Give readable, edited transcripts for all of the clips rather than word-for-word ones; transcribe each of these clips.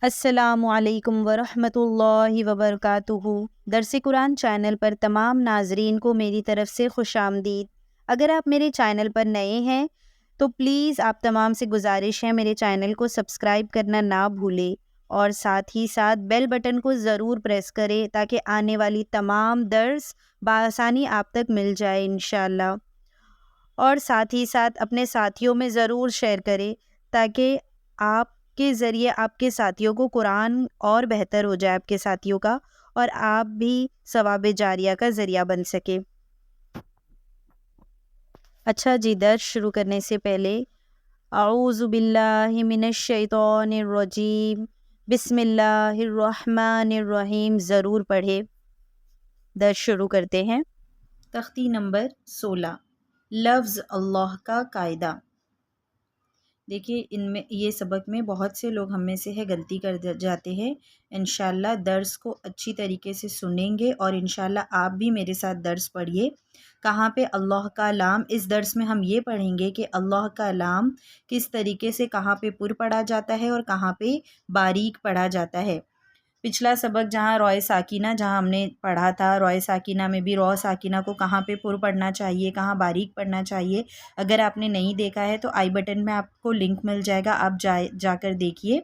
السلام علیکم ورحمۃ اللہ وبرکاتہ۔ درس قرآن چینل پر تمام ناظرین کو میری طرف سے خوش آمدید۔ اگر آپ میرے چینل پر نئے ہیں تو پلیز آپ تمام سے گزارش ہے میرے چینل کو سبسکرائب کرنا نہ بھولیں اور ساتھ ہی ساتھ بیل بٹن کو ضرور پریس کریں تاکہ آنے والی تمام درس بآسانی آپ تک مل جائے انشاءاللہ۔ اور ساتھ ہی ساتھ اپنے ساتھیوں میں ضرور شیئر کریں تاکہ آپ کے ذریعے آپ کے ساتھیوں کو قرآن اور بہتر ہو جائے آپ کے ساتھیوں کا، اور آپ بھی ثواب جاریہ کا ذریعہ بن سکے۔ اچھا جی، درس شروع کرنے سے پہلے اعوذ باللہ من الشیطان الرجیم بسم اللہ الرحمن الرحیم ضرور پڑھے۔ درس شروع کرتے ہیں۔ تختی نمبر 16، لفظ اللہ کا قاعدہ۔ دیکھیے یہ سبق میں بہت سے لوگ ہم میں سے غلطی کر جاتے ہیں۔ انشاءاللہ درس کو اچھی طریقے سے سنیں گے اور انشاءاللہ آپ بھی میرے ساتھ درس پڑھیے۔ کہاں پہ اللہ کا لام، اس درس میں ہم یہ پڑھیں گے کہ اللہ کا لام کس طریقے سے کہاں پہ پر پڑھا جاتا ہے اور کہاں پہ باریک پڑھا جاتا ہے۔ پچھلا سبق جہاں روئے ساکینہ جہاں ہم نے پڑھا تھا، روئے ساکینہ میں بھی رو ساکینہ کو کہاں پہ پر پڑھنا چاہیے، کہاں باریک پڑھنا چاہیے۔ اگر آپ نے نہیں دیکھا ہے تو آئی بٹن میں آپ کو لنک مل جائے گا، آپ جا کر دیکھیے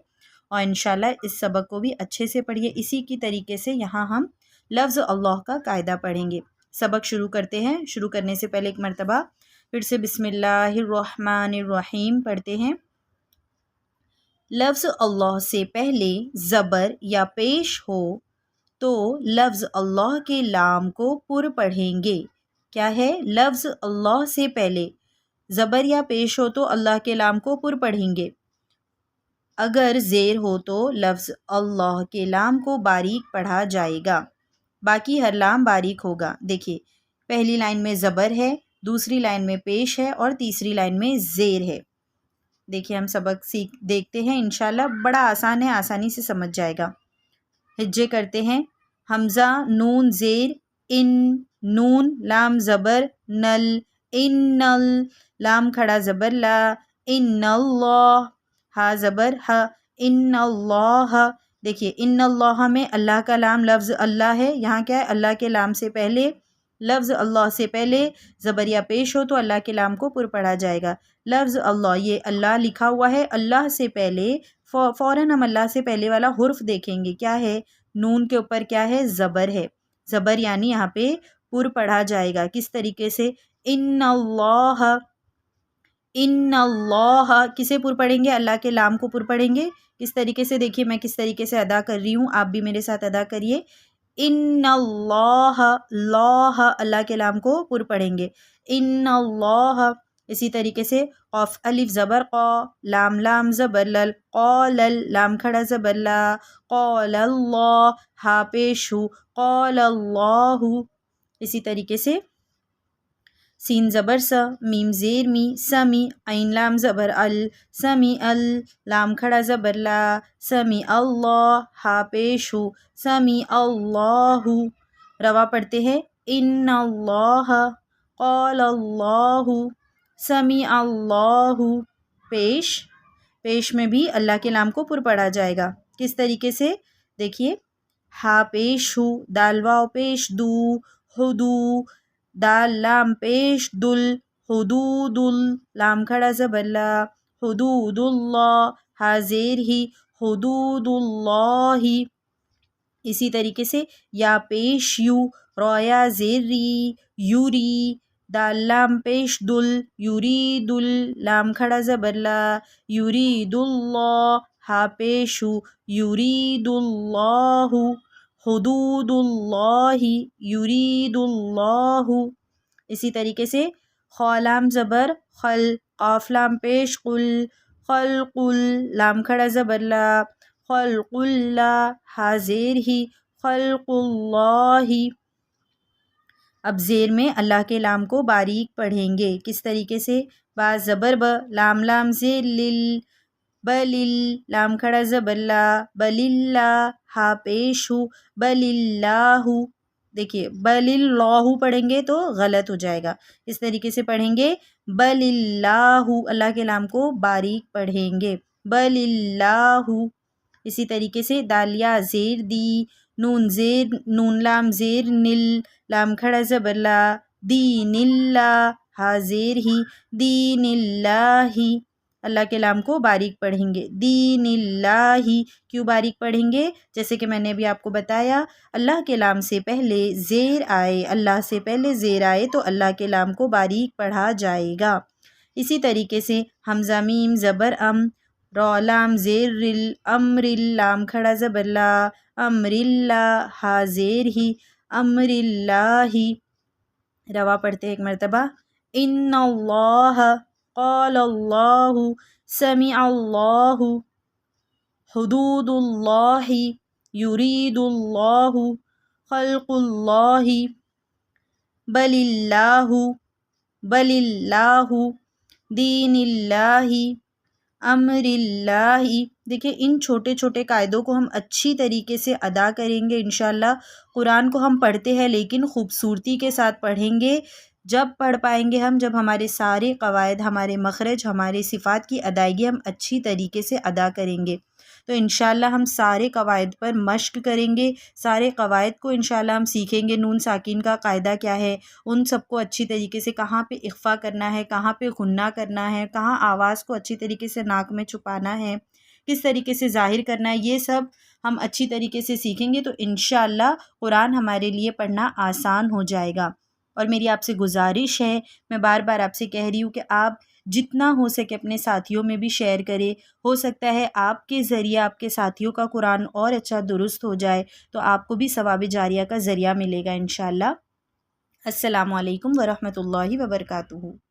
اور انشاءاللہ اس سبق کو بھی اچھے سے پڑھیے۔ اسی کی طریقے سے یہاں ہم لفظ اللہ کا قاعدہ پڑھیں گے۔ سبق شروع کرتے ہیں۔ شروع کرنے سے پہلے ایک مرتبہ پھر سے بسم اللہ الرحمن الرحیم پڑھتے ہیں۔ لفظ اللہ سے پہلے زبر یا پیش ہو تو لفظ اللہ کے لام کو پر پڑھیں گے۔ کیا ہے؟ لفظ اللہ سے پہلے زبر یا پیش ہو تو اللہ کے لام کو پر پڑھیں گے۔ اگر زیر ہو تو لفظ اللہ کے لام کو باریک پڑھا جائے گا، باقی ہر لام باریک ہوگا۔ دیکھیے پہلی لائن میں زبر ہے، دوسری لائن میں پیش ہے اور تیسری لائن میں زیر ہے۔ دیکھیے ہم سبق دیکھتے ہیں، انشاءاللہ بڑا آسان ہے، آسانی سے سمجھ جائے گا۔ ہجے کرتے ہیں۔ حمزہ نون زیر ان، نون لام زبر نل، ان ال، لام کھڑا زبر لا، ان اللہ، ہا زبر ہ، ان اللہ۔ دیکھیے ان اللہ میں اللہ کا لام لفظ اللہ ہے، یہاں کیا ہے؟ اللہ کے لام سے پہلے لفظ اللہ سے پہلے زبر یا پیش ہو تو اللہ کے لام کو پر پڑھا جائے گا۔ لفظ اللہ، یہ اللہ لکھا ہوا ہے، اللہ سے پہلے فوراً ہم اللہ سے پہلے والا حرف دیکھیں گے، کیا ہے؟ نون کے اوپر کیا ہے؟ زبر ہے۔ زبر یعنی یہاں پہ پر پڑھا جائے گا۔ کس طریقے سے؟ ان اللہ، ان اللہ، کسے پر پڑھیں گے؟ اللہ کے لام کو پر پڑھیں گے۔ کس طریقے سے؟ دیکھیے میں کس طریقے سے ادا کر رہی ہوں، آپ بھی میرے ساتھ ادا کریے۔ ان اللہ، اللہ، اللہ کے لام کو پر پڑھیں گے، ان اللہ۔ اسی طریقے سے قاف الف زبر قا، لام لام زبر لل، قال، لام کھڑا زبر لا، قال اللہ، ہا پیش ہو، قال اللہ۔ اسی طریقے سے سین زبر س، میم زیر می، سمی، عین لام زبر ال، سمی ال، لام کھڑا زبر لا، سمی اللہ، ہا پیش ہو، سمی اللہ۔ روا پڑھتے ہیں ان اللہ، قال اللہ، سمی اللہ۔ پیش میں بھی اللہ کے لام کو پر پڑھا جائے گا۔ کس طریقے سے؟ دیکھیے ہا پیش ہو، دال واو پیش دو، ہدو، دال لام پیش دل، حدود ال، لام کھڑا زبر لا، حدود اللہ، ہا زیر ہی، حدود اللہ۔ اسی طریقے سے یا پیش یو، رویا زیر ری، یوری، دال لام پیش دل، یورید ال، لام کھڑا زبر لا، یورید اللہ، ہا پیش ہو، یورید اللہ، حدود اللہ، یورید اللہ۔ اسی طریقے سے خا لام زبر خل، قاف لام پیش قل، خلق ال، لام کھڑا زبر لا، خلق اللہ، ہا زیر ہی، خلق اللہ۔ اب زیر میں اللہ کے لام کو باریک پڑھیں گے۔ کس طریقے سے؟ با زبر ب، لام لام زیر لل، بلل، لام کھڑا زبر لا، بل اللہ، ہا پیش ہو، بل اللہ۔ دیکھیے بل اللہ پڑھیں گے تو غلط ہو جائے گا، اس طریقے سے پڑھیں گے بل اللہ، اللہ کے لام کو باریک پڑھیں گے، بل اللہ۔ اسی طریقے سے دالیا زیر دی، نون لام زیر نل، لام کھڑا زبر لا، دین اللہ، ہا زیر ہی، دین اللہ، اللہ کے لام کو باریک پڑھیں گے، دین اللہ، کیوں باریک پڑھیں گے؟ جیسے کہ میں نے ابھی آپ کو بتایا، اللہ کے لام سے پہلے زیر آئے، اللہ سے پہلے زیر آئے تو اللہ کے لام کو باریک پڑھا جائے گا۔ اسی طریقے سے حمزہ میم زبر ام، رو لام زیر رل، امر لام کھڑا زبر لا، امر اللہ، ہا زیر ہی، امر اللہ، روا پڑھتے ایک مرتبہ، ان اللہ، قال اللہ، سمع اللہ، حدود اللہ، یرید اللہ، خلق اللہ، بل اللہ، بل اللہ، دین اللہ، امر اللہ۔ دیکھیں ان چھوٹے چھوٹے قاعدوں کو ہم اچھی طریقے سے ادا کریں گے انشاءاللہ۔ قرآن کو ہم پڑھتے ہیں لیکن خوبصورتی کے ساتھ پڑھیں گے۔ جب پڑھ پائیں گے ہم، جب ہمارے سارے قواعد، ہمارے مخرج، ہمارے صفات کی ادائیگی ہم اچھی طریقے سے ادا کریں گے، تو انشاءاللہ ہم سارے قواعد پر مشق کریں گے، سارے قواعد کو انشاءاللہ ہم سیکھیں گے۔ نون ساکین کا قاعدہ کیا ہے، ان سب کو اچھی طریقے سے کہاں پہ اخفا کرنا ہے، کہاں پہ غنہ کرنا ہے، کہاں آواز کو اچھی طریقے سے ناک میں چھپانا ہے، کس طریقے سے ظاہر کرنا ہے، یہ سب ہم اچھی طریقے سے سیکھیں گے تو انشاءاللہ قرآن ہمارے لیے پڑھنا آسان ہو جائے گا۔ اور میری آپ سے گزارش ہے، میں بار بار آپ سے کہہ رہی ہوں کہ آپ جتنا ہو سکے اپنے ساتھیوں میں بھی شیئر کریں۔ ہو سکتا ہے آپ کے ذریعے آپ کے ساتھیوں کا قرآن اور اچھا درست ہو جائے تو آپ کو بھی ثواب جاریہ کا ذریعہ ملے گا انشاءاللہ۔ السلام علیکم ورحمۃ اللہ وبرکاتہ۔